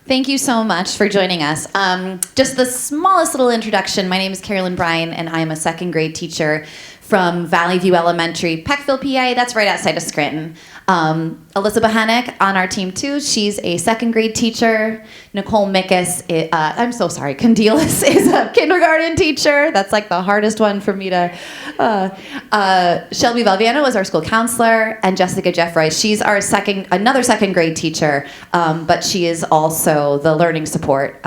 Thank you so much for joining us. Just the smallest little introduction. My name is Carolyn Bryan, and I am a second grade teacher from Valley View Elementary, Peckville, PA. That's right outside of Scranton. Elizabeth Hennick on our team too. She's a second grade teacher. Nicole Mickus, Candelas is a kindergarten teacher. That's like the hardest one for me to. Shelby Valviano is our school counselor, and Jessica Jeffroy. She's our another second grade teacher, but she is also the learning support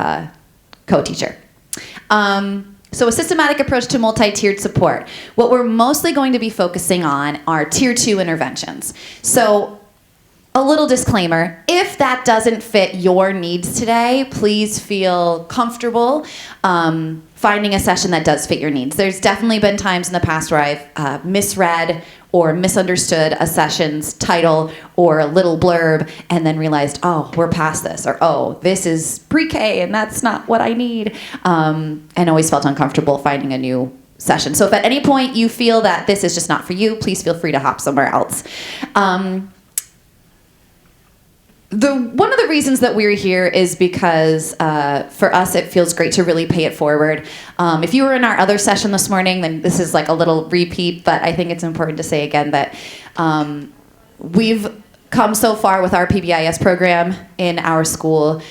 co-teacher. So a systematic approach to multi-tiered support. What we're mostly going to be focusing on are Tier 2 interventions. So a little disclaimer, if that doesn't fit your needs today, please feel comfortable finding a session that does fit your needs. There's definitely been times in the past where I've misread or misunderstood a session's title or a little blurb and then realized, oh, we're past this, or oh, this is pre-K and that's not what I need, and always felt uncomfortable finding a new session. So if at any point you feel that this is just not for you, please feel free to hop somewhere else. One of the reasons that we're here is because for us it feels great to really pay it forward. If you were in our other session this morning, then this is like a little repeat, but I think it's important to say again that we've come so far with our PBIS program in our school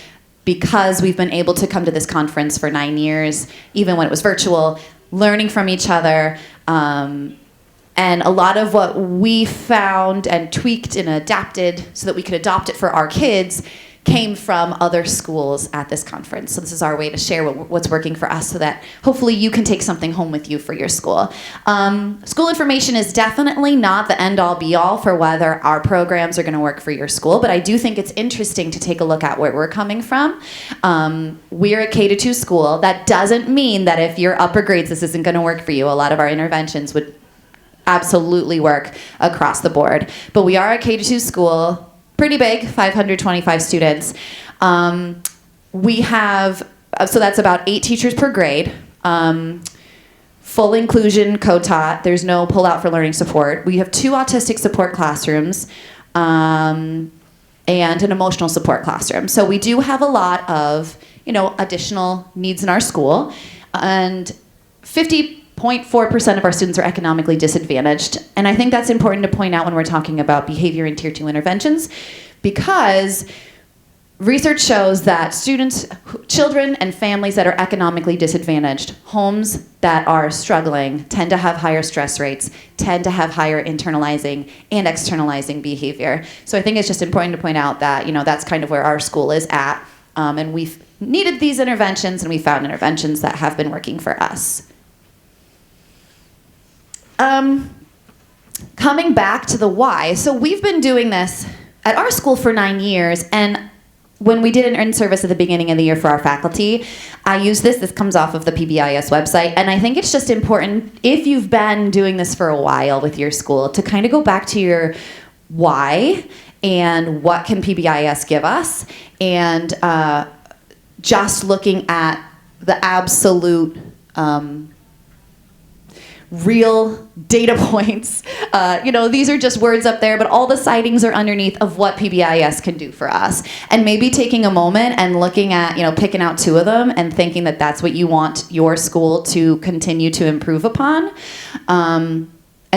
because we've been able to come to this conference for 9 years, even when it was virtual, learning from each other. And a lot of what we found and tweaked and adapted so that we could adopt it for our kids came from other schools at this conference. So this is our way to share what's working for us so that hopefully you can take something home with you for your school. School information is definitely not the end-all be-all for whether our programs are going to work for your school, but I do think it's interesting to take a look at where we're coming from. We're a K-2 school. That doesn't mean that if you're upper grades, this isn't going to work for you. A lot of our interventions would absolutely work across the board. But we are a K-2 school, pretty big, 525 students. We have, so that's about 8 teachers per grade. Full inclusion, co-taught. There's no pull-out for learning support. We have 2 autistic support classrooms and an emotional support classroom. So we do have a lot of, additional needs in our school. And 50.4% of our students are economically disadvantaged. And I think that's important to point out when we're talking about behavior in Tier 2 interventions, because research shows that children and families that are economically disadvantaged, homes that are struggling, tend to have higher stress rates, tend to have higher internalizing and externalizing behavior. So I think it's just important to point out that, that's kind of where our school is at. And we've needed these interventions, and we found interventions that have been working for us. Coming back to the why. So we've been doing this at our school for 9 years, and when we did an in-service at the beginning of the year for our faculty, I use this comes off of the PBIS website, and I think it's just important, if you've been doing this for a while with your school, to kind of go back to your why and what can PBIS give us, and just looking at the absolute real data points. These are just words up there, but all the sightings are underneath of what PBIS can do for us. And maybe taking a moment and looking at, picking out 2 of them and thinking that that's what you want your school to continue to improve upon. And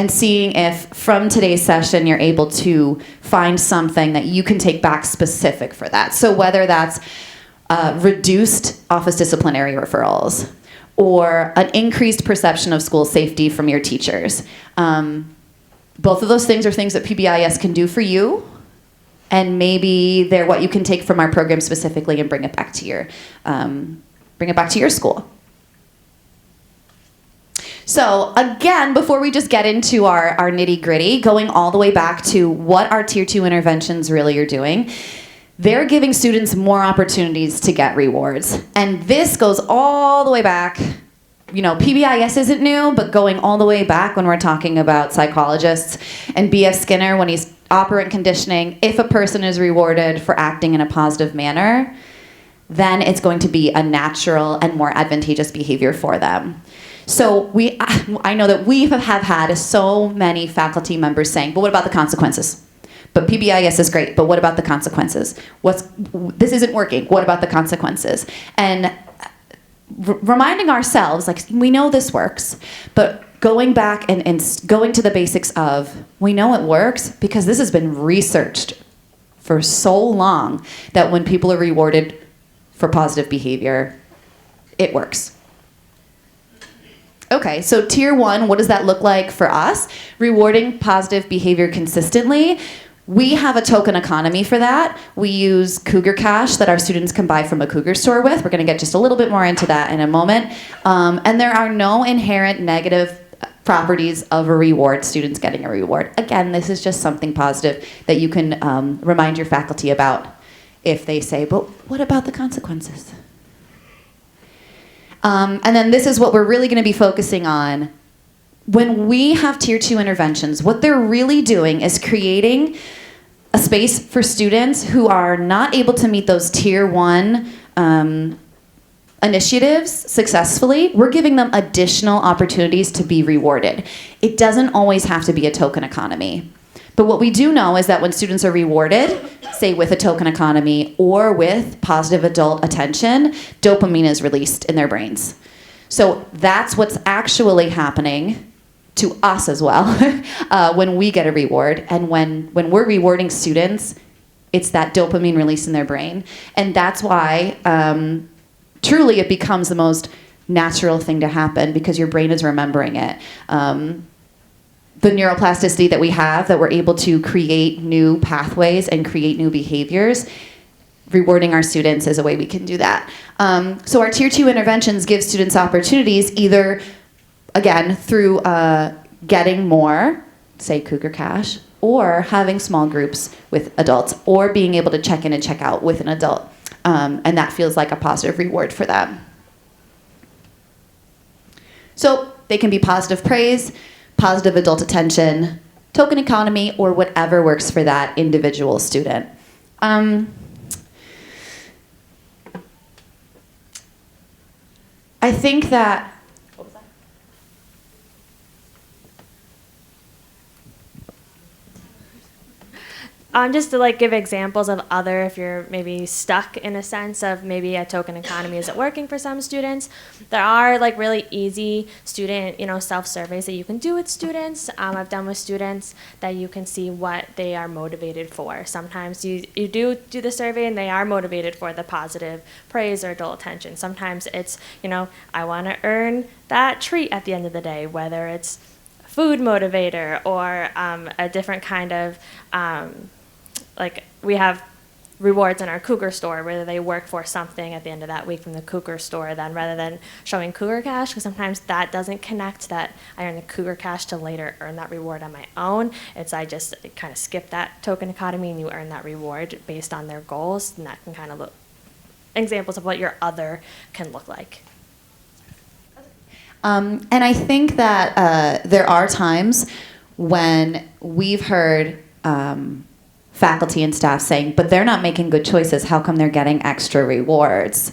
seeing if from today's session you're able to find something that you can take back specific for that. So whether that's reduced office disciplinary referrals, or an increased perception of school safety from your teachers. Both of those things are things that PBIS can do for you, and maybe they're what you can take from our program specifically and bring it back to your school. So again, before we just get into our nitty-gritty, going all the way back to what our Tier 2 interventions really are doing, they're giving students more opportunities to get rewards. And this goes all the way back. PBIS isn't new, but going all the way back when we're talking about psychologists and B.F. Skinner, when he's operant conditioning, if a person is rewarded for acting in a positive manner, then it's going to be a natural and more advantageous behavior for them. So I know that we have had so many faculty members saying, but what about the consequences? But PBIS is great, but what about the consequences? This isn't working, what about the consequences? And reminding ourselves, like, we know this works, but going back and going to the basics of, we know it works because this has been researched for so long that when people are rewarded for positive behavior, it works. Okay, so tier 1, what does that look like for us? Rewarding positive behavior consistently. We have a token economy for that. We use Cougar Cash that our students can buy from a Cougar store with. We're going to get just a little bit more into that in a moment. And there are no inherent negative properties of a reward, students getting a reward. Again, this is just something positive that you can remind your faculty about if they say, but what about the consequences? And then this is what we're really going to be focusing on. When we have tier 2 interventions, what they're really doing is creating a space for students who are not able to meet those tier 1 initiatives successfully. We're giving them additional opportunities to be rewarded. It doesn't always have to be a token economy. But what we do know is that when students are rewarded, say with a token economy or with positive adult attention, dopamine is released in their brains. So that's what's actually happening to us as well when we get a reward. And when we're rewarding students, it's that dopamine release in their brain. And that's why truly it becomes the most natural thing to happen because your brain is remembering it. The neuroplasticity that we have, that we're able to create new pathways and create new behaviors, rewarding our students is a way we can do that. So our tier 2 interventions give students opportunities either, again, through getting more, say Cougar Cash, or having small groups with adults, or being able to check in and check out with an adult. And that feels like a positive reward for them. So they can be positive praise, positive adult attention, token economy, or whatever works for that individual student. I think that, what was that? Just to give examples of other, if you're maybe stuck in a sense of maybe a token economy isn't working for some students, there are really easy student, self-surveys that you can do with students. I've done with students that you can see what they are motivated for. Sometimes you do the survey and they are motivated for the positive praise or adult attention. Sometimes it's, I want to earn that treat at the end of the day, whether it's food motivator or a different kind of we have rewards in our Cougar store where they work for something at the end of that week from the Cougar store, then rather than showing Cougar Cash, because sometimes that doesn't connect that I earn the Cougar Cash to later earn that reward on my own. It's I just kind of skip that token economy and you earn that reward based on their goals, and that can kind of look examples of what your other can look like. And I think that there are times when we've heard faculty and staff saying, but they're not making good choices, how come they're getting extra rewards?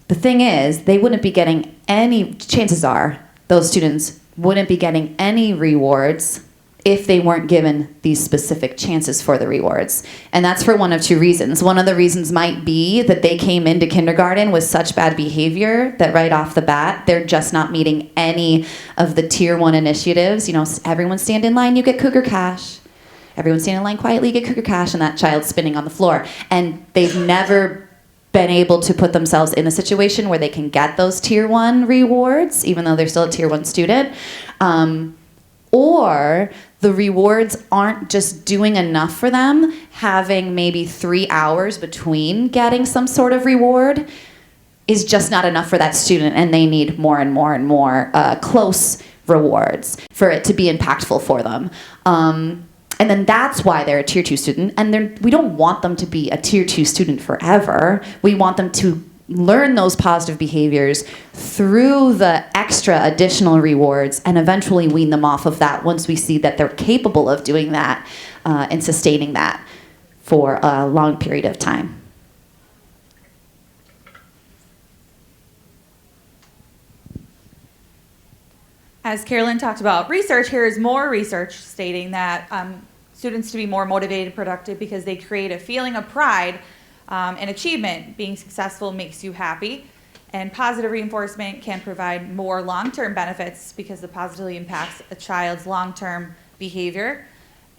The thing is, they wouldn't be getting any, chances are, those students wouldn't be getting any rewards if they weren't given these specific chances for the rewards. And that's for one of two reasons. One of the reasons might be that they came into kindergarten with such bad behavior that right off the bat, they're just not meeting any of the tier 1 initiatives. Everyone stand in line, you get Cougar Cash. Everyone stand in line quietly, you get Cougar Cash, and that child's spinning on the floor. And they've never been able to put themselves in a situation where they can get those tier 1 rewards, even though they're still a tier 1 student. Or the rewards aren't just doing enough for them, having maybe 3 hours between getting some sort of reward is just not enough for that student, and they need more and more and more close rewards for it to be impactful for them. And then that's why they're a tier 2 student, and we don't want them to be a tier 2 student forever. We want them to learn those positive behaviors through the extra additional rewards and eventually wean them off of that once we see that they're capable of doing that and sustaining that for a long period of time. As Carolyn talked about research, here is more research stating that students to be more motivated and productive because they create a feeling of pride and achievement. Being successful makes you happy. And positive reinforcement can provide more long-term benefits because it positively impacts a child's long-term behavior.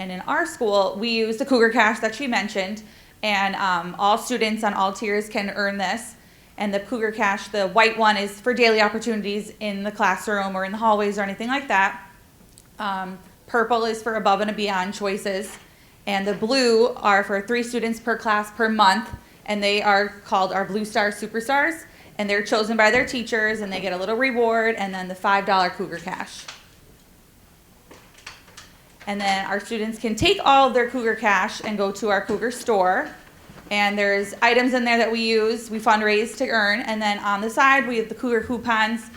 And in our school, we use the Cougar Cash that she mentioned, and all students on all tiers can earn this. And the Cougar Cash, the white one, is for daily opportunities in the classroom or in the hallways or anything like that. Purple is for above and beyond choices. And the blue are for 3 students per class per month, and they are called our Blue Star Superstars. And they're chosen by their teachers, and they get a little reward, and then the $5 Cougar Cash. And then our students can take all of their Cougar Cash and go to our Cougar store. And there's items in there that we use, we fundraise to earn. And then on the side, we have the Cougar coupons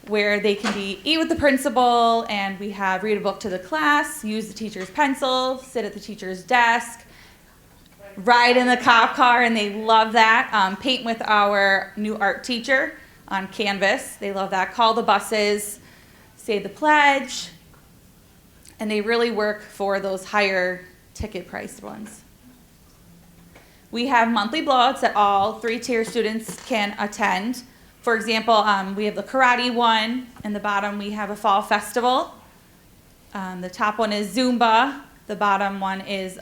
where they can eat with the principal, and we have read a book to the class, use the teacher's pencil, sit at the teacher's desk, ride in the cop car, and they love that. Paint with our new art teacher on canvas. They love that. Call the buses, say the pledge, and they really work for those higher ticket priced ones. We have monthly blowouts that all 3-tier students can attend. For example, we have the karate one. In the bottom, we have a fall festival. The top one is Zumba. The bottom one is,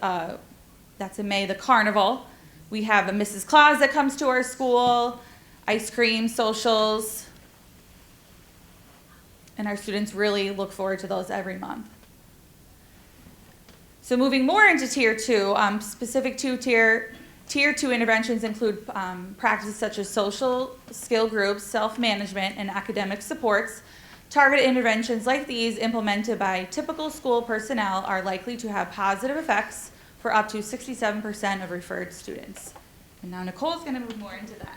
that's in May, the carnival. We have a Mrs. Claus that comes to our school, ice cream, socials. And our students really look forward to those every month. So moving more into Tier 2, specific to Tier 2 interventions include practices such as social skill groups, self-management, and academic supports. Targeted interventions like these implemented by typical school personnel are likely to have positive effects for up to 67% of referred students. And now Nicole's going to move more into that.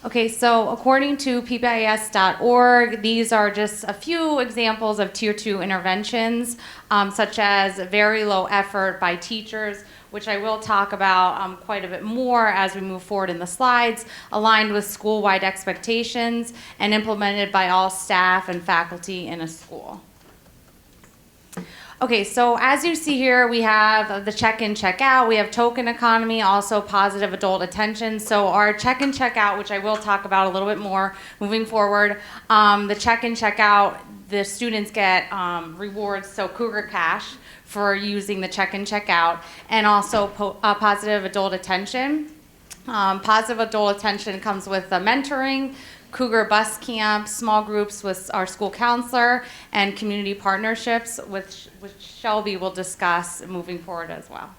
Okay, so according to PBIS.org, these are just a few examples of Tier 2 interventions, such as very low effort by teachers, which I will talk about quite a bit more as we move forward in the slides, aligned with school-wide expectations, and implemented by all staff and faculty in a school. Okay, so as you see here, we have the check-in, check-out. We have token economy, also positive adult attention. So our check-in, check-out, which I will talk about a little bit more moving forward, the check-in, check-out, the students get rewards, so Cougar Cash for using the check-in, check-out, and also positive adult attention. Positive adult attention comes with mentoring, Cougar bus camp, small groups with our school counselor, and community partnerships, which Shelby will discuss moving forward as well.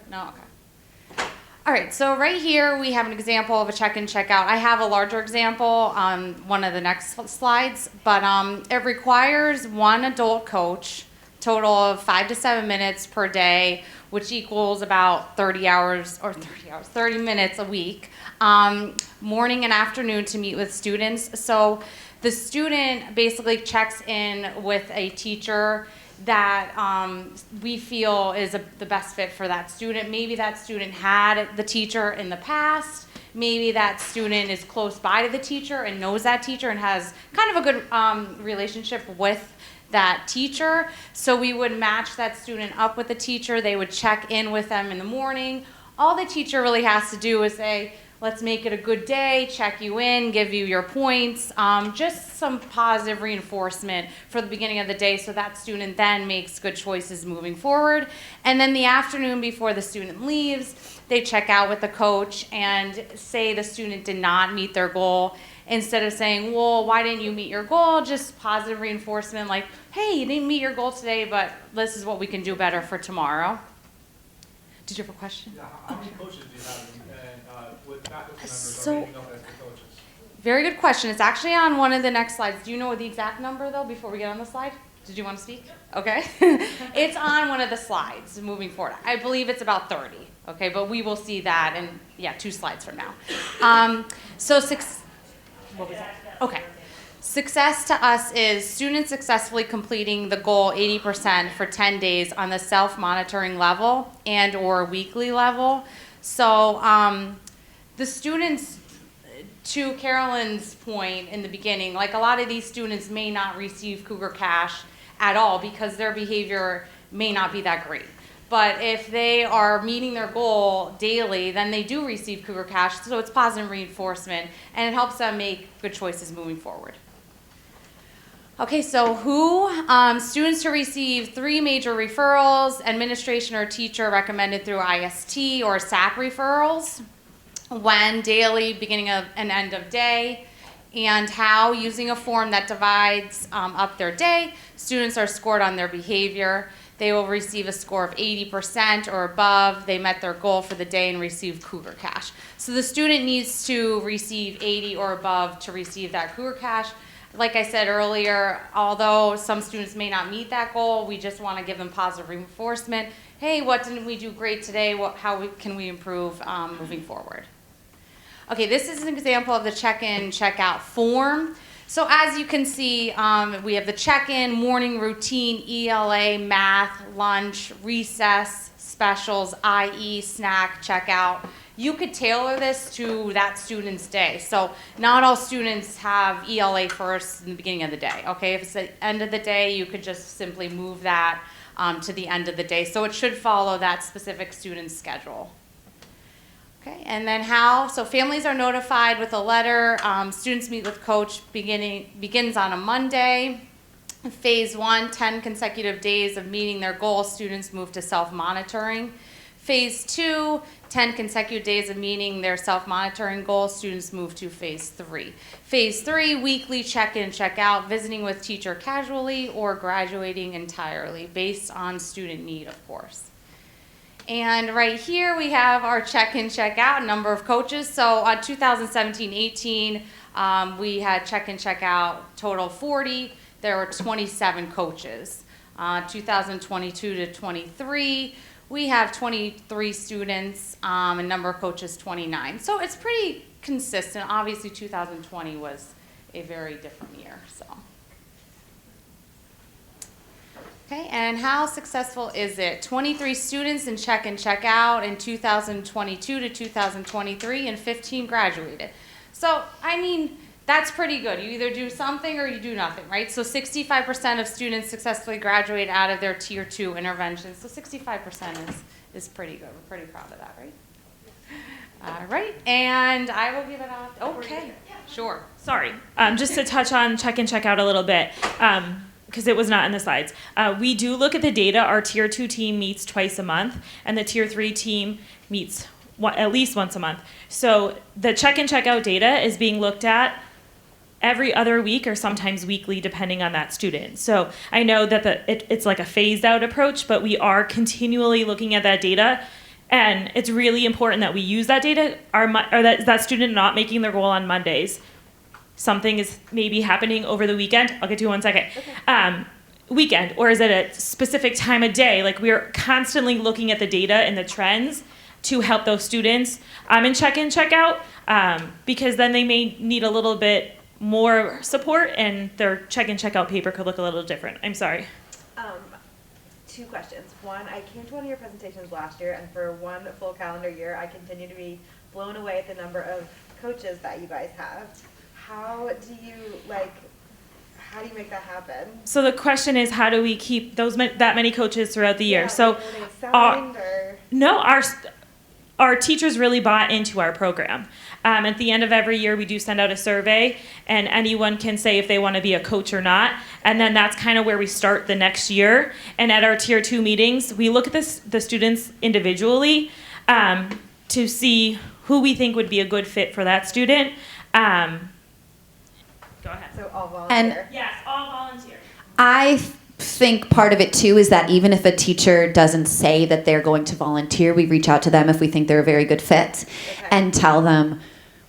No? Okay. All right, so right here we have an example of a check-in, check-out. I have a larger example on one of the next slides, but it requires one adult coach, total of 5 to 7 minutes per day, which equals about 30 minutes a week, morning and afternoon to meet with students. So the student basically checks in with a teacher that we feel is the best fit for that student. Maybe that student had the teacher in the past. Maybe that student is close by to the teacher and knows that teacher and has kind of a good relationship with that teacher. So we would match that student up with the teacher. They would check in with them in the morning. All the teacher really has to do is say, let's make it a good day, check you in, give you your points, just some positive reinforcement for the beginning of the day so that student then makes good choices moving forward. And then the afternoon before the student leaves, they check out with the coach and say the student did not meet their goal. Instead of saying, well, why didn't you meet your goal? Just positive reinforcement like, hey, you didn't meet your goal today, but this is what we can do better for tomorrow. Did you have a question? Yeah, how many coaches do you have? And with faculty members, So- are you known as the coaches? Very good question. It's actually on one of the next slides. Do you know the exact number, though, before we get on the slide? Did you want to speak? Okay. It's on one of the slides moving forward. I believe it's about 30, okay? But we will see that in, 2 slides from now. What was that? Okay. Success to us is students successfully completing the goal 80% for 10 days on the self-monitoring level and or weekly level. So the students to Carolyn's point in the beginning, like a lot of these students may not receive Cougar Cash at all because their behavior may not be that great. But if they are meeting their goal daily, then they do receive Cougar Cash, so it's positive reinforcement, and it helps them make good choices moving forward. Okay, so students to receive 3 major referrals, administration or teacher recommended through IST or SAC referrals, when, daily, beginning of and end of day, and how, using a form that divides up their day, students are scored on their behavior. They will receive a score of 80% or above. They met their goal for the day and received Cougar Cash. So the student needs to receive 80 or above to receive that Cougar Cash. Like I said earlier, although some students may not meet that goal, we just want to give them positive reinforcement. Hey, what didn't we do great today? Can we improve moving forward? Okay, this is an example of the check-in, check-out form. So as you can see, we have the check-in, morning routine, ELA, math, lunch, recess, specials, IE, snack, check-out. You could tailor this to that student's day. So not all students have ELA first in the beginning of the day, okay? If it's the end of the day, you could just simply move that to the end of the day. So it should follow that specific student's schedule. Okay, and then how? So families are notified with a letter. Students meet with coach begins on a Monday. Phase 1, 10 consecutive days of meeting their goals. Students move to self-monitoring. Phase 2, 10 consecutive days of meeting their self-monitoring goals. Students move to phase 3. Phase 3, weekly check-in, check-out, visiting with teacher casually or graduating entirely, based on student need, of course. And right here we have our check-in, check-out, number of coaches. So on 2017-18, we had check-in, check-out total 40. There were 27 coaches. 2022 to 23, we have 23 students, and number of coaches 29. So it's pretty consistent. Obviously 2020 was a very different year. So. Okay, and how successful is it? 23 students in check-in, check-out in 2022 to 2023, and 15 graduated. So, I mean, that's pretty good. You either do something or you do nothing, right? So 65% of students successfully graduate out of their Tier 2 intervention. So 65% is pretty good. We're pretty proud of that, right? All right, and I will give it off. Okay, sure. Sorry, just to touch on check-in, check-out a little bit. Because it was not in the slides. We do look at the data. Our Tier 2 team meets twice a month, and the Tier 3 team meets at least once a month. So the check-in, check-out data is being looked at every other week or sometimes weekly, depending on that student. So I know that it's like a phased-out approach, but we are continually looking at that data, and it's really important that we use that data, or that student not making their goal on Mondays. Something is maybe happening over the weekend. I'll get to you in 1 second. Okay. Weekend, or is it a specific time of day? Like, we're constantly looking at the data and the trends to help those students in check-in, check-out, because then they may need a little bit more support, and their check-in, check-out paper could look a little different. I'm sorry. 2 questions. One, I came to one of your presentations last year, and for 1 full calendar year, I continue to be blown away at the number of coaches that you guys have. How do you make that happen? So the question is, how do we keep that many coaches throughout the year? Yeah, So, are they assigned, or? No, our teachers really bought into our program. At the end of every year, we do send out a survey, and anyone can say if they want to be a coach or not. And then that's kind of where we start the next year. And at our Tier 2 meetings, we look at the students individually to see who we think would be a good fit for that student. Go ahead. So all volunteer? Yes, all volunteer. I think part of it too is that even if a teacher doesn't say that they're going to volunteer, we reach out to them if we think they're a very good fit, and tell them,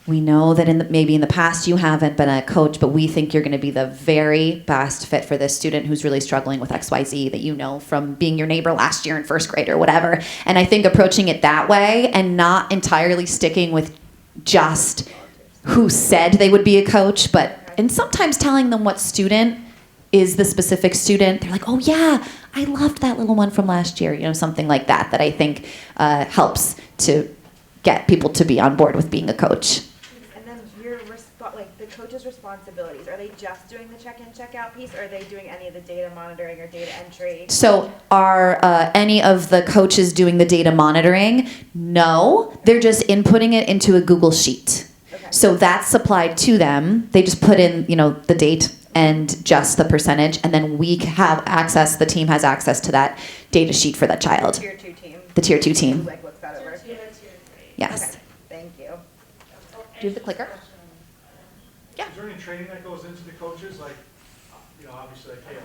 we know that maybe in the past you haven't been a coach, but we think you're going to be the very best fit for this student who's really struggling with XYZ that you know from being your neighbor last year in first grade or whatever. And I think approaching it that way and not entirely sticking with just who said they would be a coach, and sometimes telling them what student is the specific student. They're like, oh yeah, I loved that little one from last year, something like that I think helps to get people to be on board with being a coach. And then we're responsibilities? Are they just doing the check-in, check-out piece, or are they doing any of the data monitoring or data entry? So are any of the coaches doing the data monitoring? No, they're just inputting it into a Google Sheet. Okay. So that's supplied to them. They just put in, the date and just the percentage, and then we have access, the team has access to that data sheet for that child. Tier 2 team. The Tier 2 team. Like looks that over. Yes. Okay, thank you. Do you have the clicker? Is there any training that goes into the coaches, like, obviously, like, hey,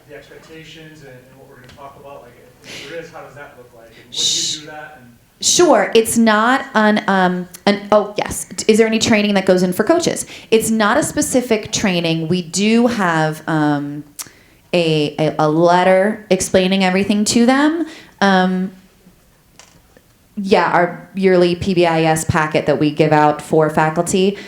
the expectations and what we're going to talk about, like, if there is, how does that look like? And when do you do that? And Sure, it's not oh yes. Is there any training that goes in for coaches? It's not a specific training. We do have a letter explaining everything to them. Yeah, our yearly PBIS packet that we give out for faculty.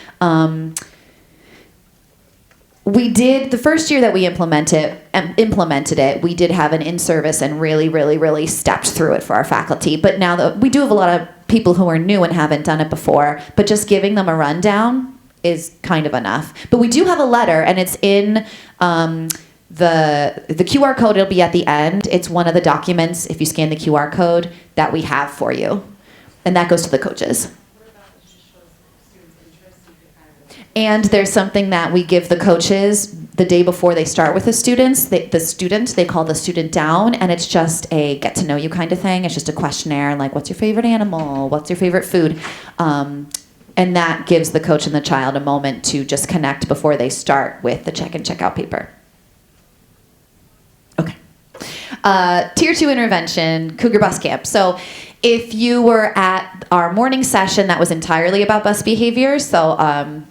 We did, the first year that we implemented it, we did have an in-service and really stepped through it for our faculty. But now that we do have a lot of people who are new and haven't done it before, but just giving them a rundown is kind of enough. But we do have a letter, and it's in the QR code. It'll be at the end. It's one of the documents, if you scan the QR code, that we have for you. And that goes to the coaches. And there's something that we give the coaches the day before they start with the students. They call the student down, and it's just a get to know you kind of thing. It's just a questionnaire like, what's your favorite animal? What's your favorite food? And that gives the coach and the child a moment to just connect before they start with the check-in, check-out paper. Okay. Tier 2 intervention, Cougar Bus Camp. So if you were at our morning session, that was entirely about bus behavior. So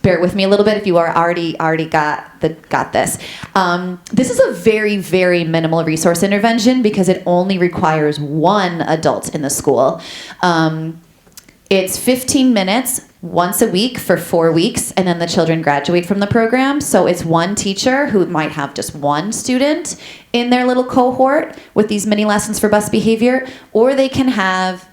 bear with me a little bit if you are already got this. This is a very minimal resource intervention because it only requires one adult in the school. It's 15 minutes once a week for 4 weeks, and then the children graduate from the program. So it's one teacher who might have just one student in their little cohort with these mini lessons for bus behavior, or they can have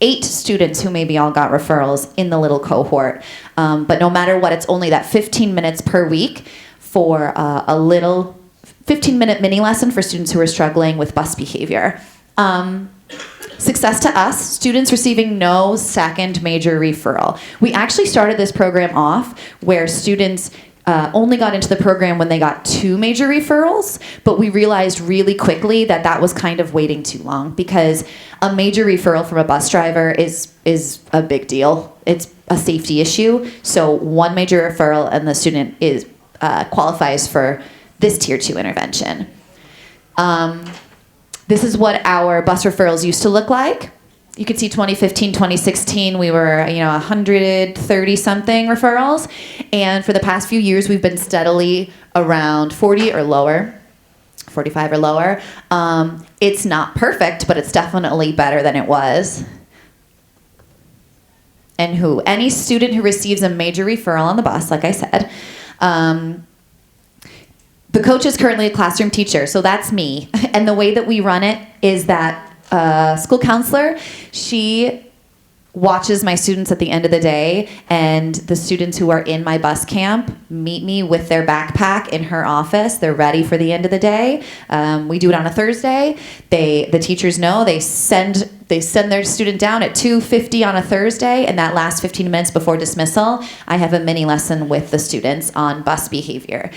8 students who maybe all got referrals in the little cohort. But no matter what, it's only that 15 minutes per week for a little 15-minute mini lesson for students who are struggling with bus behavior. Success to us, students receiving no second major referral. We actually started this program off where students only got into the program when they got 2 major referrals, but we realized really quickly that that was kind of waiting too long because a major referral from a bus driver is a big deal. It's a safety issue. So 1 major referral and the student qualifies for this Tier 2 intervention. This is what our bus referrals used to look like. You can see 2015, 2016, we were 130 something referrals, and for the past few years we've been steadily around 40 or lower, 45 or lower. It's not perfect, but it's definitely better than it was. And any student who receives a major referral on the bus, like I said, the coach is currently a classroom teacher, so that's me. And the way that we run it is that school counselor, she watches my students at the end of the day, and the students who are in my bus camp meet me with their backpack in her office. They're ready for the end of the day. We do it on a Thursday. The teachers know they send their student down at 2:50 on a Thursday, and that last 15 minutes before dismissal, I have a mini lesson with the students on bus behavior.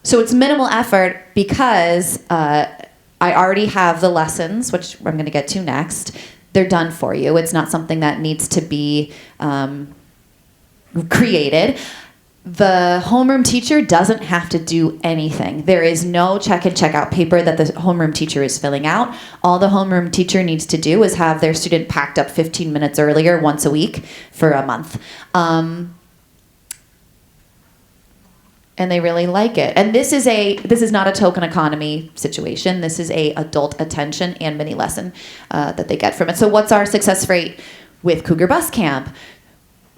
So it's minimal effort because I already have the lessons, which I'm going to get to next. They're done for you. It's not something that needs to be created. The homeroom teacher doesn't have to do anything. There is no check-in, check-out paper that the homeroom teacher is filling out. All the homeroom teacher needs to do is have their student packed up 15 minutes earlier once a week for a month. And they really like it. And this is not a token economy situation. This is a adult attention and mini lesson that they get from it. So what's our success rate with Cougar Bus Camp?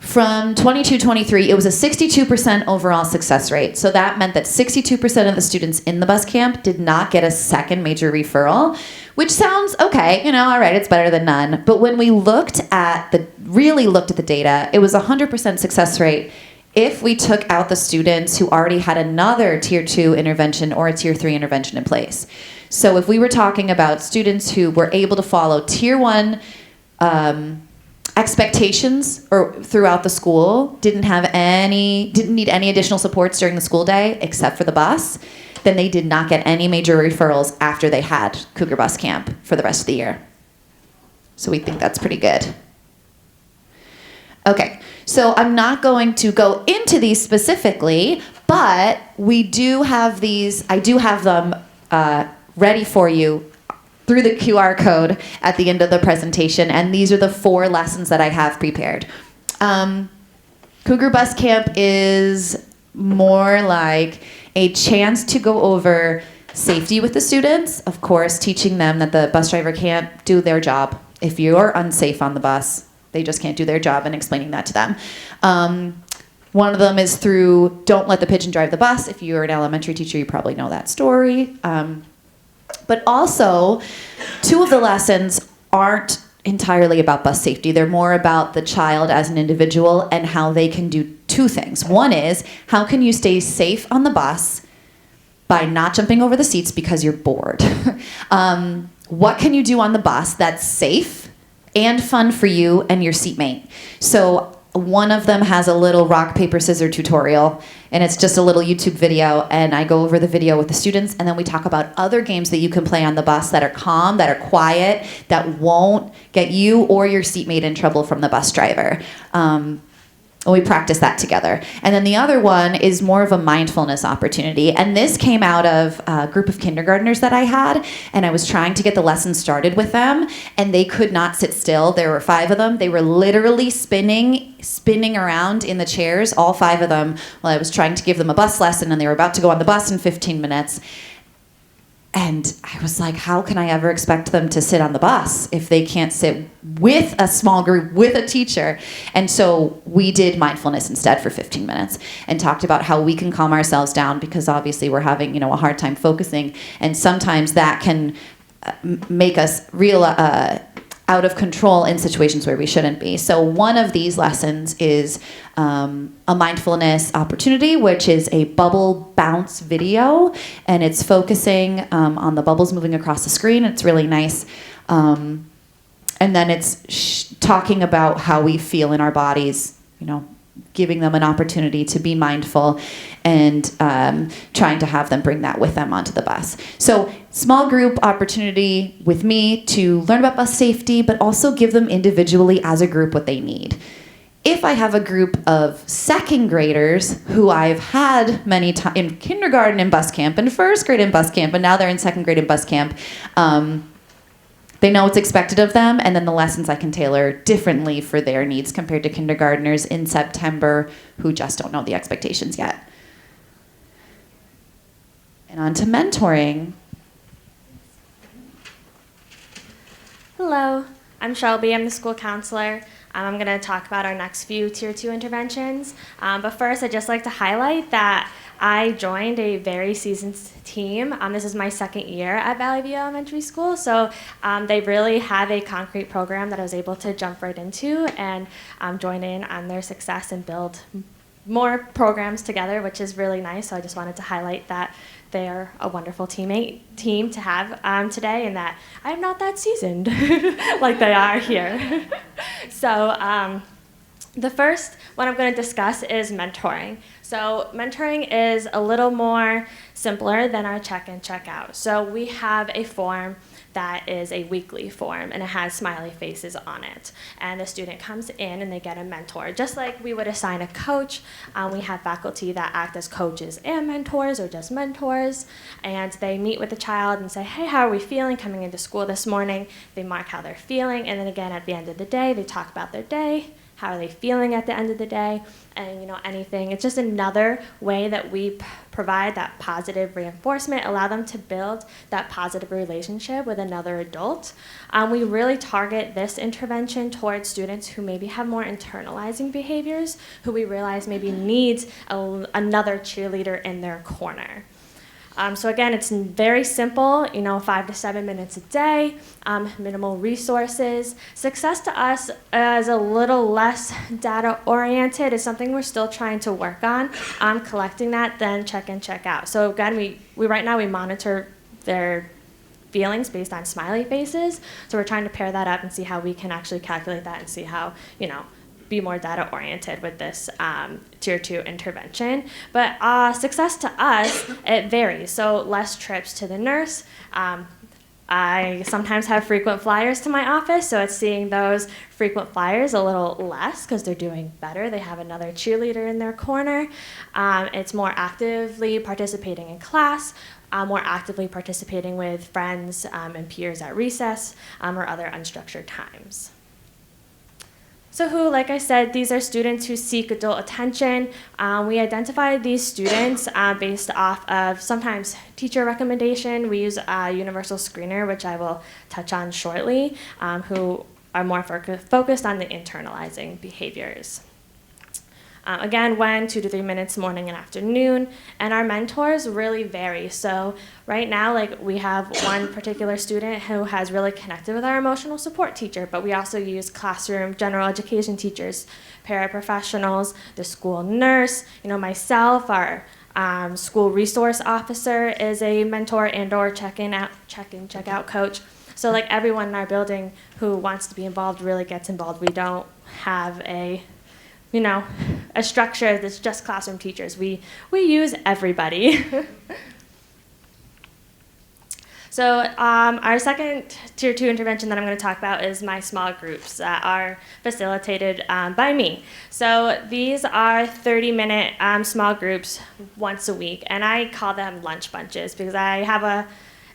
From 22-23, it was a 62% overall success rate. So that meant that 62% of the students in the bus camp did not get a second major referral, which sounds okay, all right, it's better than none. But when we really looked at the data, it was a 100% success rate if we took out the students who already had another tier 2 intervention or a tier 3 intervention in place. So if we were talking about students who were able to follow tier 1 expectations or throughout the school, didn't need any additional supports during the school day except for the bus, then they did not get any major referrals after they had Cougar Bus Camp for the rest of the year. So we think that's pretty good. Okay, so I'm not going to go into these specifically, but we do have these, I do have them ready for you through the QR code at the end of the presentation, and these are the 4 lessons that I have prepared. Cougar Bus Camp is more like a chance to go over safety with the students, of course, teaching them that the bus driver can't do their job. If you're unsafe on the bus, they just can't do their job, and explaining that to them. One of them is through don't let the pigeon drive the bus. If you're an elementary teacher, you probably know that story. But also, 2 of the lessons aren't entirely about bus safety. They're more about the child as an individual and how they can do 2 things. One is, how can you stay safe on the bus by not jumping over the seats because you're bored? What can you do on the bus that's safe and fun for you and your seatmate? So one of them has a little rock, paper, scissors tutorial, and it's just a little YouTube video, and I go over the video with the students, and then we talk about other games that you can play on the bus that are calm, that are quiet, that won't get you or your seatmate in trouble from the bus driver. And we practice that together. And then the other one is more of a mindfulness opportunity. And this came out of a group of kindergartners that I had, and I was trying to get the lesson started with them, and they could not sit still. There were 5 of them. They were literally spinning around in the chairs, all 5 of them, while I was trying to give them a bus lesson, and they were about to go on the bus in 15 minutes. And I was like, how can I ever expect them to sit on the bus if they can't sit with a small group, with a teacher? And so we did mindfulness instead for 15 minutes and talked about how we can calm ourselves down, because obviously we're having, a hard time focusing. And sometimes that can make us real out of control in situations where we shouldn't be. So one of these lessons is a mindfulness opportunity, which is a bubble bounce video, and it's focusing on the bubbles moving across the screen. It's really nice. And then it's talking about how we feel in our bodies, giving them an opportunity to be mindful and trying to have them bring that with them onto the bus. So small group opportunity with me to learn about bus safety, but also give them individually as a group what they need. If I have a group of 2nd graders who I've had many times in kindergarten in bus camp and 1st grade in bus camp, and now they're in 2nd grade in bus camp, they know what's expected of them, and then the lessons I can tailor differently for their needs compared to kindergartners in September who just don't know the expectations yet. And on to mentoring. Hello, I'm Shelby. I'm the school counselor. I'm going to talk about our next few Tier 2 interventions. But first, I'd just like to highlight that I joined a very seasoned team. This is my 2nd year at Valley View Elementary School, so they really have a concrete program that I was able to jump right into and join in on their success and build more programs together, which is really nice. So I just wanted to highlight that they're a wonderful team to have today, and that I'm not that seasoned like they are here. So the first one I'm going to discuss is mentoring. So mentoring is a little more simpler than our check-in, check-out. So we have a form that is a weekly form, and it has smiley faces on it. And the student comes in and they get a mentor. Just like we would assign a coach, we have faculty that act as coaches and mentors, or just mentors. And they meet with the child and say, hey, how are we feeling coming into school this morning? They mark how they're feeling, and then again at the end of the day, they talk about their day. How are they feeling at the end of the day? And anything. It's just another way that we provide that positive reinforcement, allow them to build that positive relationship with another adult. We really target this intervention towards students who maybe have more internalizing behaviors, who we realize maybe needs another cheerleader in their corner. So again, it's very simple, 5 to 7 minutes a day, minimal resources. Success to us is a little less data oriented. It's something we're still trying to work on collecting that, then check in, check out. So again, we right now we monitor their feelings based on smiley faces. So we're trying to pair that up and see how we can actually calculate that and see how, be more data oriented with this tier 2 intervention. But success to us, it varies. So less trips to the nurse. I sometimes have frequent flyers to my office, so it's seeing those frequent flyers a little less because they're doing better. They have another cheerleader in their corner. It's more actively participating in class, more actively participating with friends and peers at recess or other unstructured times. So who, like I said, these are students who seek adult attention. We identified these students based off of sometimes teacher recommendation. We use a universal screener, which I will touch on shortly, who are more focused on the internalizing behaviors. Again, 1 2 to 3 minutes morning and afternoon, and our mentors really vary. So right now, we have one particular student who has really connected with our emotional support teacher, but we also use classroom general education teachers, paraprofessionals, the school nurse, myself, our school resource officer is a mentor and/or check-in, check-out coach. So everyone in our building who wants to be involved really gets involved. We don't have a structure that's just classroom teachers. We use everybody. So our second tier 2 intervention that I'm going to talk about is my small groups that are facilitated by me. So these are 30-minute small groups once a week, and I call them lunch bunches because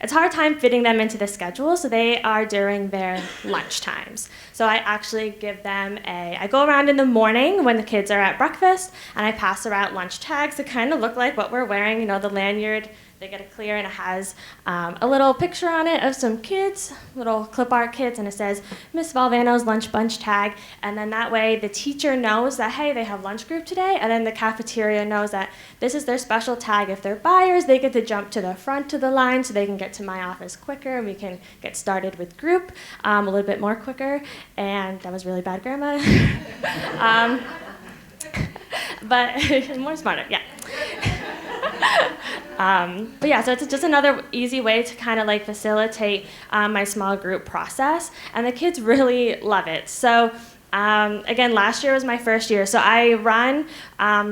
it's a hard time fitting them into the schedule, so they are during their lunch times. So I actually give them I go around in the morning when the kids are at breakfast, and I pass around lunch tags that kind of look like what we're wearing, the lanyard. They get it clear, and it has a little picture on it of some kids, little clip art kids, and it says Miss Valvano's lunch bunch tag. And then that way the teacher knows that, hey, they have lunch group today, and then the cafeteria knows that this is their special tag. If they're buyers, they get to jump to the front of the line so they can get to my office quicker, and we can get started with group a little bit more quicker. And that was really bad grammar. But more smarter, yeah. But yeah, so it's just another easy way to kind of facilitate my small group process, and the kids really love it. So again, last year was my first year, so I run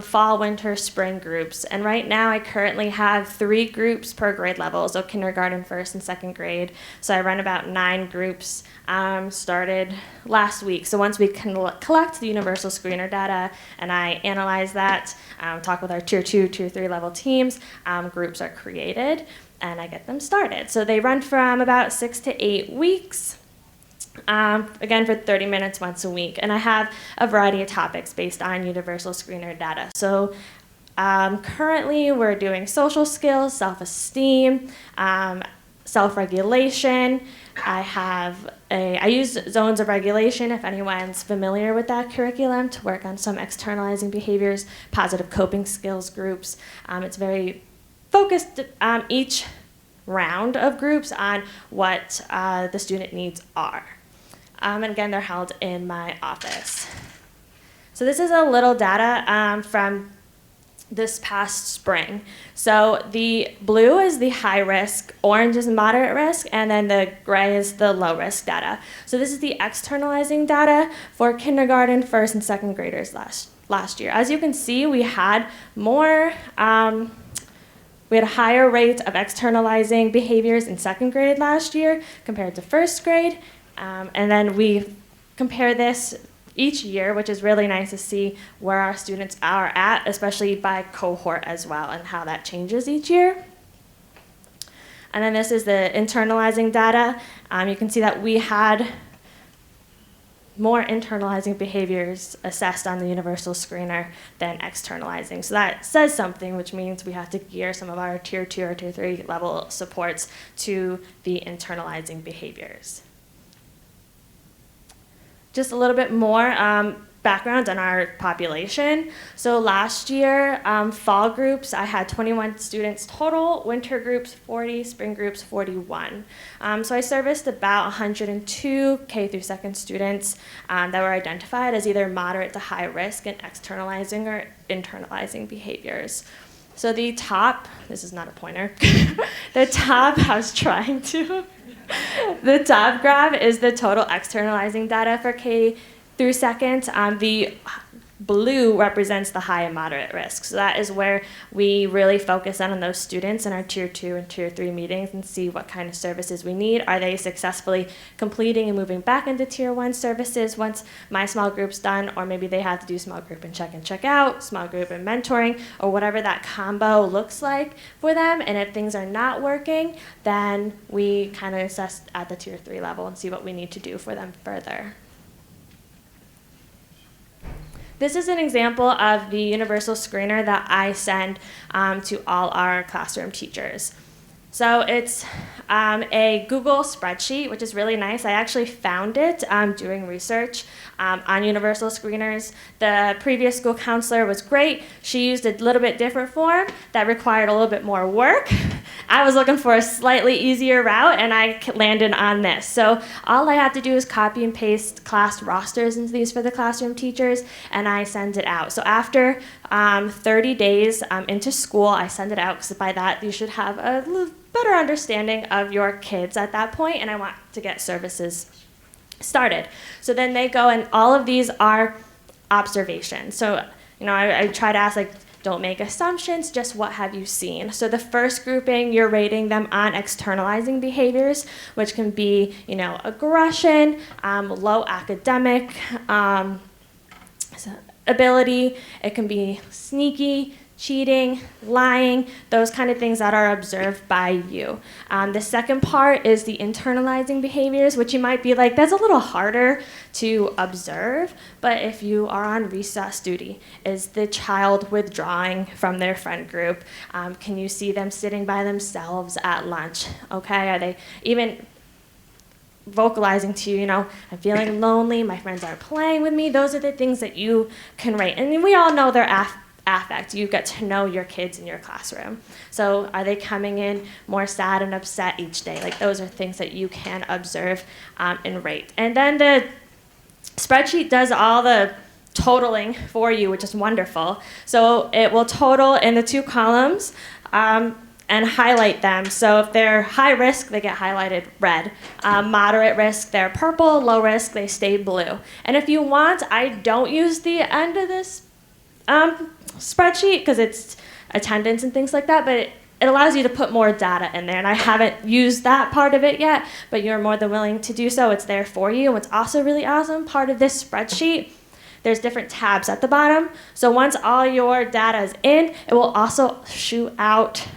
fall, winter, spring groups, and right now I currently have 3 groups per grade level, so kindergarten, 1st, and 2nd grade. So I run about 9 groups, started last week. So once we collect the universal screener data and I analyze that, talk with our tier 2, tier 3 level teams, groups are created and I get them started. So they run from about 6 to 8 weeks. Again, for 30 minutes once a week. And I have a variety of topics based on universal screener data. So currently we're doing social skills, self-esteem, self-regulation. I use zones of regulation, if anyone's familiar with that curriculum, to work on some externalizing behaviors, positive coping skills groups. It's very focused each round of groups on what the student needs are. And again, they're held in my office. So this is a little data from this past spring. So the blue is the high risk, orange is moderate risk, and then the gray is the low risk data. So this is the externalizing data for kindergarten, 1st, and 2nd graders last year. As you can see, we had more, we had a higher rate of externalizing behaviors in 2nd grade last year compared to 1st grade. And then we compare this each year, which is really nice to see where our students are at, especially by cohort as well, and how that changes each year. And then this is the internalizing data. You can see that we had more internalizing behaviors assessed on the universal screener than externalizing. So that says something, which means we have to gear some of our tier 2 or tier 3 level supports to the internalizing behaviors. Just a little bit more background on our population. So last year, fall groups, I had 21 students total, winter groups 40, spring groups 41. So I serviced about 102 K through second students that were identified as either moderate to high risk in externalizing or internalizing behaviors. So the top, this is not a pointer, the top, I was trying to, the top graph is the total externalizing data for K through second. The blue represents the high and moderate risk. So that is where we really focus on those students in our tier 2 and tier 3 meetings and see what kind of services we need. Are they successfully completing and moving back into tier 1 services once my small group's done, or maybe they have to do small group and check out, small group and mentoring, or whatever that combo looks like for them. And if things are not working, then we kind of assess at the tier 3 level and see what we need to do for them further. This is an example of the universal screener that I send to all our classroom teachers. So it's a Google spreadsheet, which is really nice. I actually found it doing research on universal screeners. The previous school counselor was great. She used a little bit different form that required a little bit more work. I was looking for a slightly easier route, and I landed on this. So all I have to do is copy and paste class rosters into these for the classroom teachers, and I send it out. So after 30 days into school, I send it out, because by that you should have a little better understanding of your kids at that point, and I want to get services started. So then they go, and all of these are observations. So I try to ask, like, don't make assumptions, just what have you seen? So the first grouping, you're rating them on externalizing behaviors, which can be, aggression, low academic ability. It can be sneaky, cheating, lying, those kind of things that are observed by you. The second part is the internalizing behaviors, which you might be like, that's a little harder to observe, but if you are on recess duty, is the child withdrawing from their friend group? Can you see them sitting by themselves at lunch? Okay, are they even vocalizing to you, I'm feeling lonely, my friends aren't playing with me? Those are the things that you can rate. And we all know they're affect. You get to know your kids in your classroom. So are they coming in more sad and upset each day? Like, those are things that you can observe and rate. And then the spreadsheet does all the totaling for you, which is wonderful. So it will total in the 2 columns and highlight them. So if they're high risk, they get highlighted red. Moderate risk, they're purple. Low risk, they stay blue. And if you want, I don't use the end of this spreadsheet because it's attendance and things like that, but it allows you to put more data in there, and I haven't used that part of it yet, but you're more than willing to do so. It's there for you. And what's also really awesome, part of this spreadsheet, there's different tabs at the bottom. So once all your data is in, it will also shoot out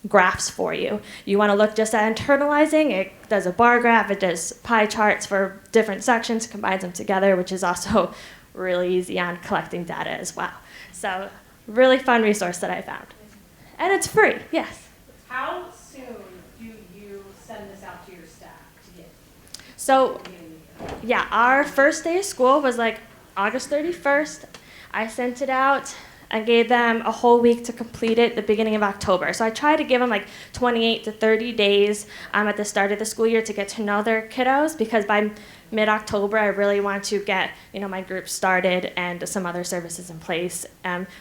graphs for you. You want to look just at internalizing, it does a bar graph, it does pie charts for different sections, combines them together, which is also really easy on collecting data as well. So really fun resource that I found. And it's free, yes. How soon do you send this out to your staff to get? So, yeah, our first day of school was like August 31st. I sent it out. I gave them a whole week to complete it the beginning of October. So I try to give them like 28 to 30 days at the start of the school year to get to know their kiddos, because by mid-October I really want to get my group started and some other services in place.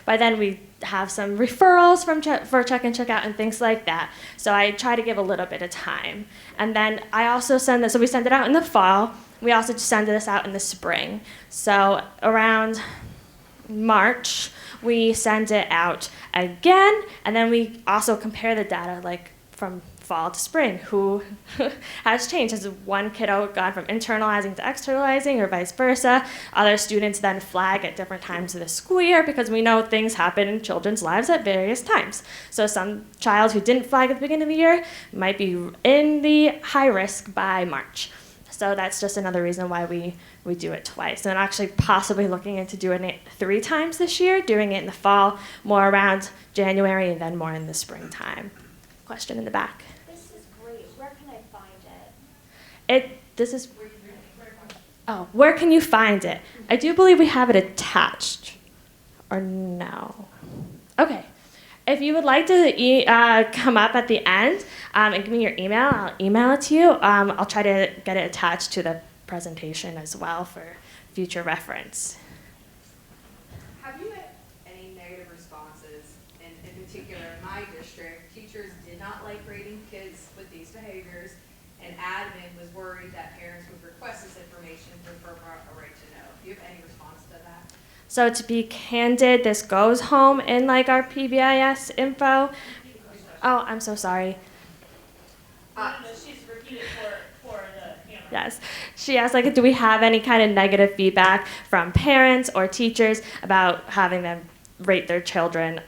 By then we have some referrals for check and check out and things like that. So I try to give a little bit of time. And then I also send this, so we send it out in the fall. We also send this out in the spring. So around March, we send it out again, and then we also compare the data, like from fall to spring. Who has changed? Has one kiddo gone from internalizing to externalizing, or vice versa? Other students then flag at different times of the school year, because we know things happen in children's lives at various times. So some child who didn't flag at the beginning of the year might be in the high risk by March. So that's just another reason why we do it twice. And actually possibly looking into doing it 3 times this year, doing it in the fall, more around January, and then more in the springtime. Question in the back. This is great. Where can I find it? This is, Oh, where can you find it? I do believe we have it attached. Or no? Okay. If you would like to come up at the end and give me your email, I'll email it to you. I'll try to get it attached to the presentation as well for future reference. Have you had any negative responses? And in particular, in my district, teachers did not like grading kids with these behaviors, and admin was worried that parents would request this information for a right to know. Do you have any response to that? So to be candid, this goes home in like our PBIS info. Oh, I'm so sorry. She's repeated for the camera. Yes. She asked, like, do we have any kind of negative feedback from parents or teachers about having them rate their children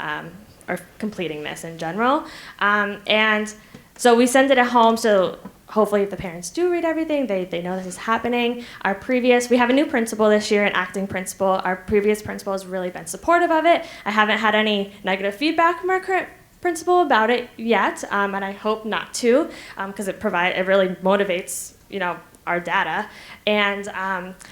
or completing this in general? And so we send it at home, so hopefully if the parents do read everything, they know this is happening. We have a new principal this year, an acting principal. Our previous principal has really been supportive of it. I haven't had any negative feedback from our current principal about it yet, and I hope not to, because it really motivates, our data. And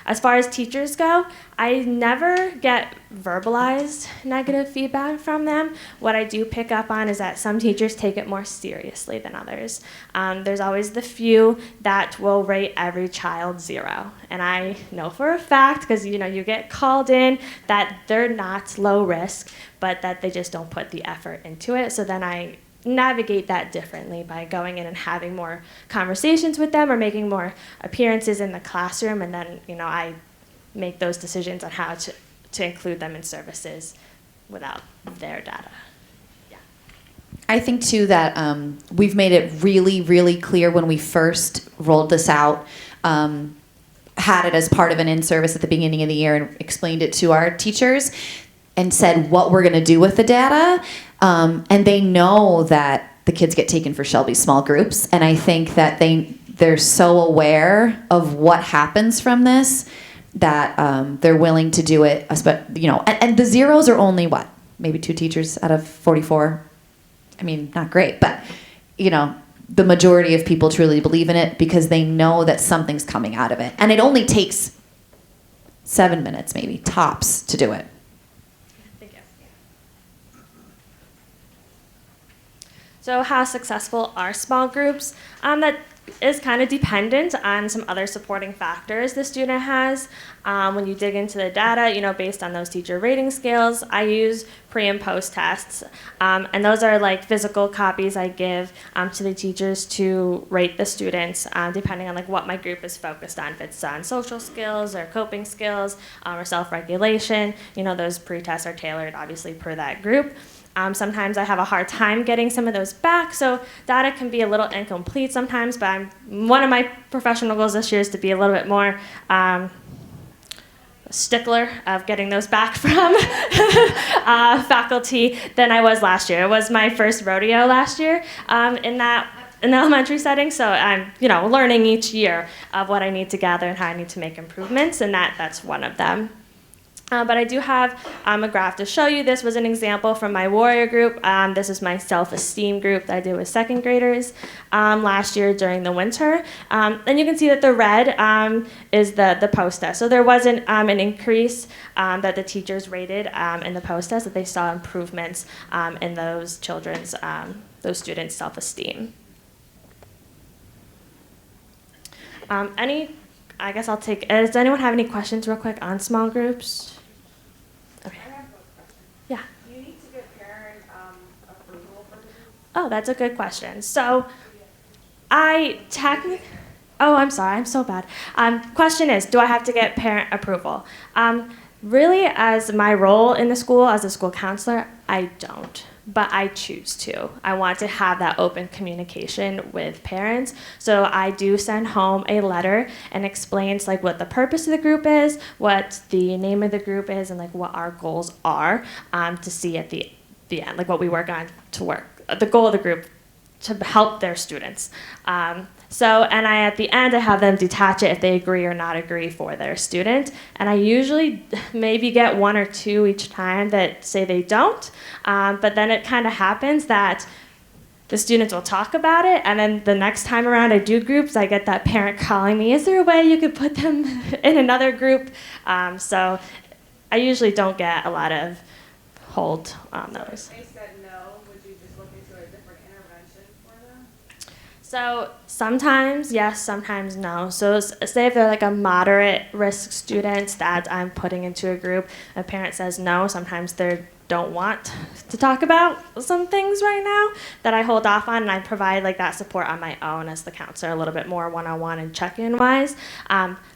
as far as teachers go, I never get verbalized negative feedback from them. What I do pick up on is that some teachers take it more seriously than others. There's always the few that will rate every child 0. And I know for a fact, because you get called in, that they're not low risk, but that they just don't put the effort into it. So then I navigate that differently by going in and having more conversations with them or making more appearances in the classroom, and then I make those decisions on how to include them in services without their data. Yeah. I think too that we've made it really, really clear when we first rolled this out, had it as part of an in-service at the beginning of the year and explained it to our teachers and said what we're going to do with the data. And they know that the kids get taken for Shelby's small groups. And I think that they're so aware of what happens from this that they're willing to do it. And the zeros are only what? Maybe 2 teachers out of 44. I mean, not great, but the majority of people truly believe in it because they know that something's coming out of it. And it only takes 7 minutes, maybe, tops, to do it. So how successful are small groups? That is kind of dependent on some other supporting factors the student has. When you dig into the data, based on those teacher rating scales, I use pre and post tests. And those are like physical copies I give to the teachers to rate the students, depending on like what my group is focused on. If it's on social skills or coping skills or self-regulation, those pre-tests are tailored obviously per that group. Sometimes I have a hard time getting some of those back, so data can be a little incomplete sometimes, but one of my professional goals this year is to be a little bit more stickler of getting those back from faculty than I was last year. It was my first rodeo last year in the elementary setting, so I'm learning each year of what I need to gather and how I need to make improvements, and that's one of them. But I do have a graph to show you. This was an example from my warrior group. This is my self-esteem group that I did with 2nd graders last year during the winter. And you can see that the red is the post test. So there wasn't an increase that the teachers rated in the post test, that they saw improvements in those students' self-esteem. I guess I'll take, does anyone have any questions real quick on small groups? Okay. I have a question. Yeah. Do you need to get parent approval for the group? Oh, that's a good question. So I'm sorry, I'm so bad. Question is, do I have to get parent approval? Really, as my role in the school, as a school counselor, I don't. But I choose to. I want to have that open communication with parents. So I do send home a letter and explains like what the purpose of the group is, what the name of the group is, and like what our goals are to see at the end, like what we work on to work. The goal of the group to help their students. And at the end, I have them detach it if they agree or not agree for their student. And I usually maybe get 1 or 2 each time that say they don't. But then it kind of happens that the students will talk about it, and then the next time around I do groups, I get that parent calling me, is there a way you could put them in another group? So I usually don't get a lot of hold on those. If they said no, would you just look into a different intervention for them? So sometimes yes, sometimes no. So say if they're like a moderate risk student that I'm putting into a group, a parent says no, sometimes they don't want to talk about some things right now that I hold off on, and I provide like that support on my own as the counselor, a little bit more one-on-one and check-in wise.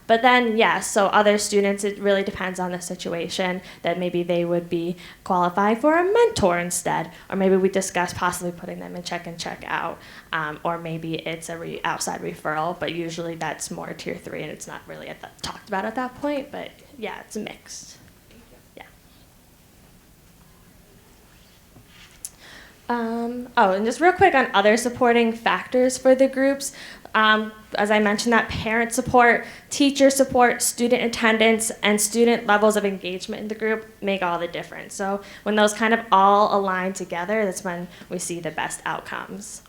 But then yes, so other students, it really depends on the situation, that maybe they would be qualified for a mentor instead, or maybe we discuss possibly putting them in check and check out, or maybe it's a outside referral, but usually that's more tier 3 and it's not really talked about at that point, but yeah, it's mixed. And just real quick on other supporting factors for the groups. As I mentioned, that parent support, teacher support, student attendance, and student levels of engagement in the group make all the difference. So when those kind of all align together, that's when we see the best outcomes.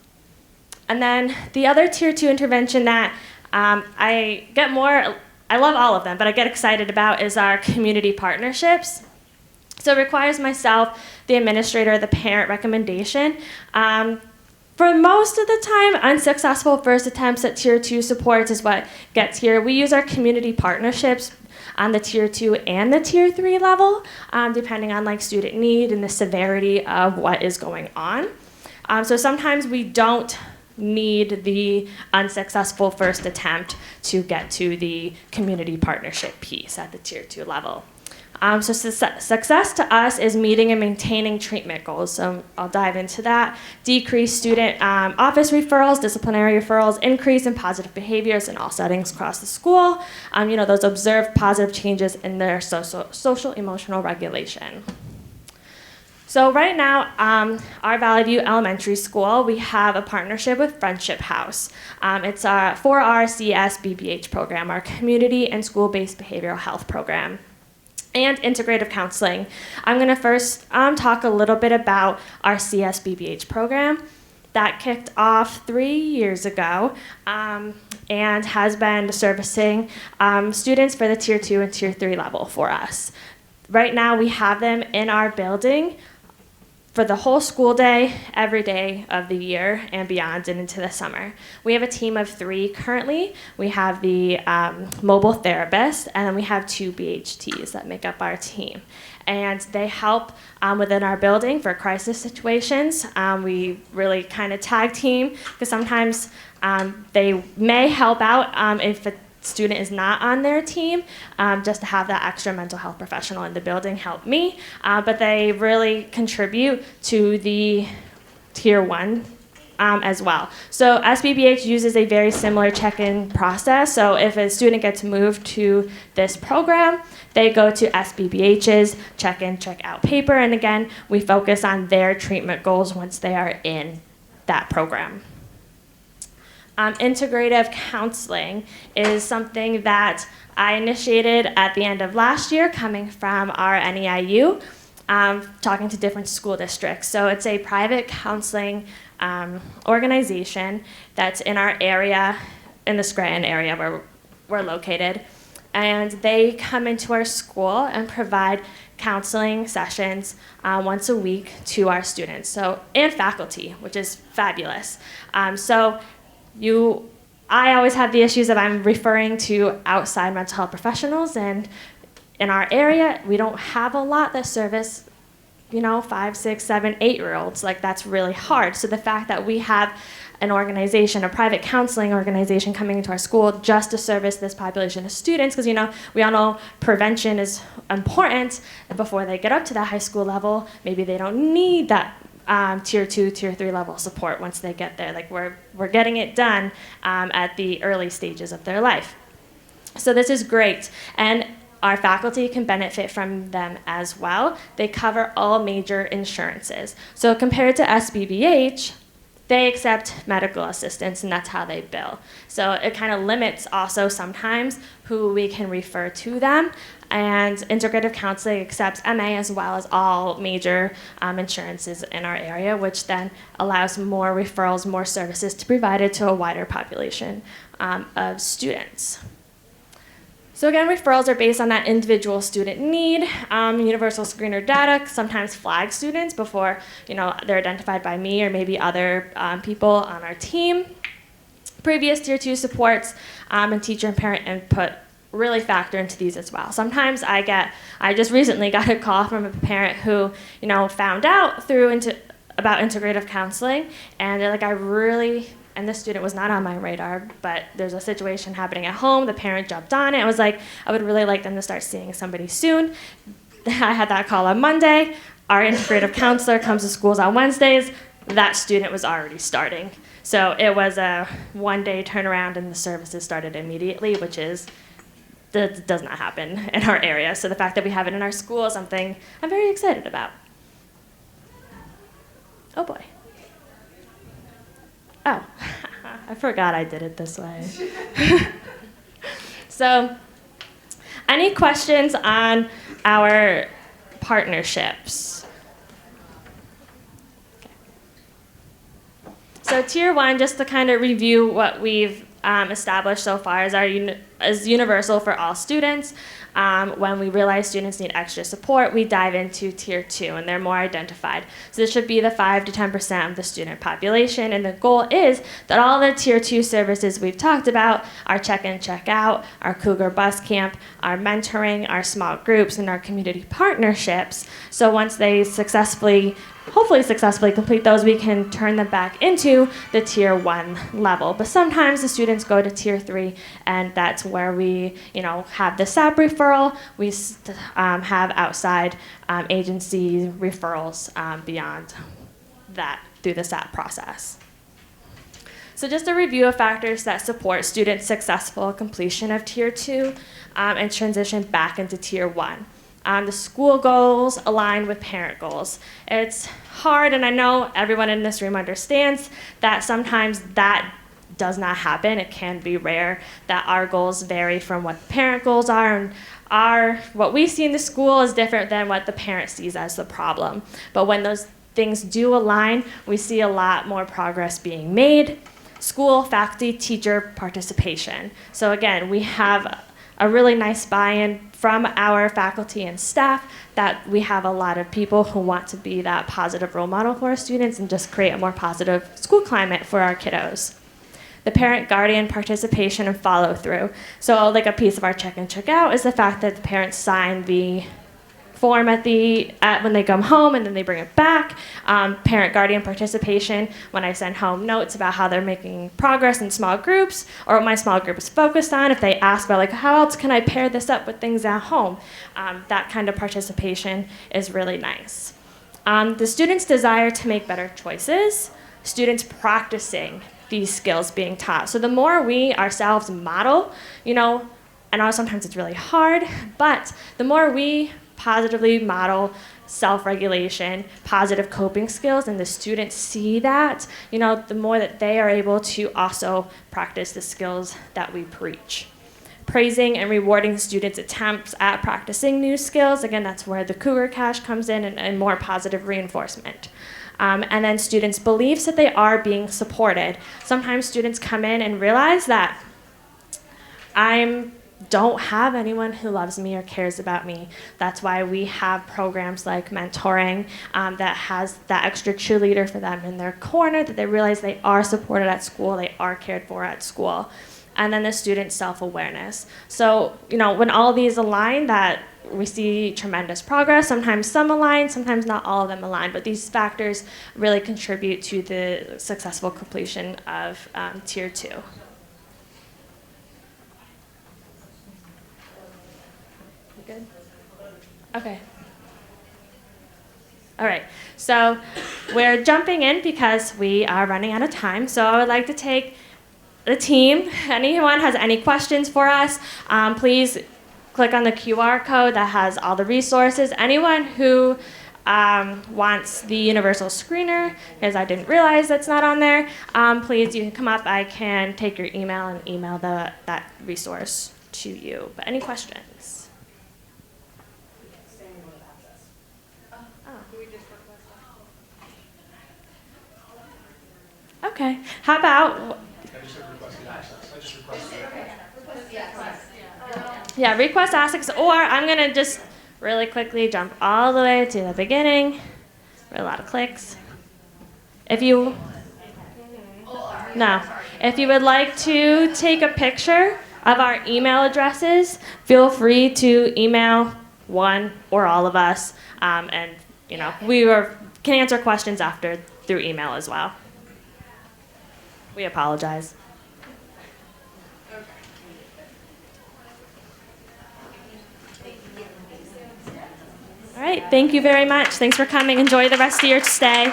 And then the other tier 2 intervention that I love all of them, but I get excited about is our community partnerships. So it requires myself, the administrator, the parent recommendation. For most of the time, unsuccessful first attempts at tier 2 supports is what gets here. We use our community partnerships on the tier 2 and the tier 3 level, depending on like student need and the severity of what is going on. So sometimes we don't need the unsuccessful first attempt to get to the community partnership piece at the tier 2 level. So success to us is meeting and maintaining treatment goals. So I'll dive into that. Decrease student office referrals, disciplinary referrals, increase in positive behaviors in all settings across the school. Those observed positive changes in their social emotional regulation. So right now, our Valley View Elementary School, we have a partnership with Friendship House. It's for our CSBBH program, our Community and School-Based Behavioral Health Program, and integrative counseling. I'm going to first talk a little bit about our CSBBH program. That kicked off 3 years ago and has been servicing students for the tier 2 and tier 3 level for us. Right now we have them in our building for the whole school day, every day of the year and beyond and into the summer. We have a team of 3 currently. We have the mobile therapist, and then we have 2 BHTs that make up our team. And they help within our building for crisis situations. We really kind of tag team, because sometimes they may help out if a student is not on their team, just to have that extra mental health professional in the building help me, but they really contribute to the tier 1 as well. So SBBH uses a very similar check-in process. So if a student gets moved to this program, they go to SBBH's check-in, check-out paper, and again, we focus on their treatment goals once they are in that program. Integrative counseling is something that I initiated at the end of last year, coming from our NEIU, talking to different school districts. So it's a private counseling organization that's in our area, in the Scranton area where we're located. And they come into our school and provide counseling sessions once a week to our students, and faculty, which is fabulous. I always have the issues that I'm referring to outside mental health professionals, and in our area, we don't have a lot that service, 5, 6, 7, 8-year-olds. Like, that's really hard. So the fact that we have an organization, a private counseling organization coming into our school just to service this population of students, because, we all know prevention is important before they get up to that high school level. Maybe they don't need that tier 2, tier 3 level support once they get there. Like, we're getting it done at the early stages of their life. So this is great, and our faculty can benefit from them as well. They cover all major insurances. So compared to SBBH, they accept medical assistance, and that's how they bill. So it kind of limits also sometimes who we can refer to them. And integrative counseling accepts MA as well as all major insurances in our area, which then allows more referrals, more services to be provided to a wider population of students. So again, referrals are based on that individual student need. Universal screener data sometimes flag students before they're identified by me or maybe other people on our team. Previous Tier 2 supports and teacher and parent input really factor into these as well. Sometimes I just recently got a call from a parent who found out about integrative counseling, and they're like, and this student was not on my radar, but there's a situation happening at home. The parent jumped on it. I was like, I would really like them to start seeing somebody soon. I had that call on Monday. Our integrative counselor comes to schools on Wednesdays. That student was already starting. So it was a one-day turnaround, and the services started immediately, which does not happen in our area. So the fact that we have it in our school is something I'm very excited about. Oh boy. Oh, I forgot I did it this way. So, any questions on our partnerships? Okay. So Tier 1, just to kind of review what we've established so far as universal for all students. When we realize students need extra support, we dive into Tier 2, and they're more identified. So this should be the 5 to 10% of the student population, and the goal is that all the Tier 2 services we've talked about, our check-in, check-out, our Cougar bus camp, our mentoring, our small groups, and our community partnerships, so once they hopefully successfully complete those, we can turn them back into the Tier 1 level. But sometimes the students go to Tier 3, and that's where we, have the SAP referral. We have outside agency referrals beyond that through the SAP process. So just a review of factors that support students' successful completion of Tier 2 and transition back into Tier 1. The school goals align with parent goals. It's hard, and I know everyone in this room understands that sometimes that does not happen. It can be rare that our goals vary from what the parent goals are, and what we see in the school is different than what the parent sees as the problem. But when those things do align, we see a lot more progress being made. School, faculty, teacher participation. So again, we have a really nice buy-in from our faculty and staff that we have a lot of people who want to be that positive role model for our students and just create a more positive school climate for our kiddos. The parent-guardian participation and follow-through. So like a piece of our check-in, check-out is the fact that the parents sign the form when they come home, and then they bring it back. Parent-guardian participation, when I send home notes about how they're making progress in small groups, or what my small group is focused on. If they ask about how else can I pair this up with things at home, that kind of participation is really nice. The students' desire to make better choices, students practicing these skills being taught. So the more we ourselves model, I know sometimes it's really hard, but the more we positively model self-regulation, positive coping skills, and the students see that, the more that they are able to also practice the skills that we preach. Praising and rewarding students' attempts at practicing new skills. Again, that's where the Cougar Cash comes in, and more positive reinforcement. And then students' beliefs that they are being supported. Sometimes students come in and realize that don't have anyone who loves me or cares about me. That's why we have programs like mentoring that has that extra cheerleader for them in their corner, that they realize they are supported at school, they are cared for at school. And then the student self-awareness. So, when all these align, that we see tremendous progress. Sometimes some align, sometimes not all of them align, but these factors really contribute to the successful completion of Tier 2. Good? Okay. All right, so we're jumping in because we are running out of time. So I would like to take the team. Anyone has any questions for us, please click on the QR code that has all the resources. Anyone who wants the universal screener, because I didn't realize that's not on there, please, you can come up. I can take your email and email that resource to you. But any questions? Okay. How about? Yeah, request access, or I'm gonna just really quickly jump all the way to the beginning. A lot of clicks. If you would like to take a picture of our email addresses, feel free to email one or all of us, and we can answer questions after through email as well. We apologize. All right, thank you very much. Thanks for coming. Enjoy the rest of your stay.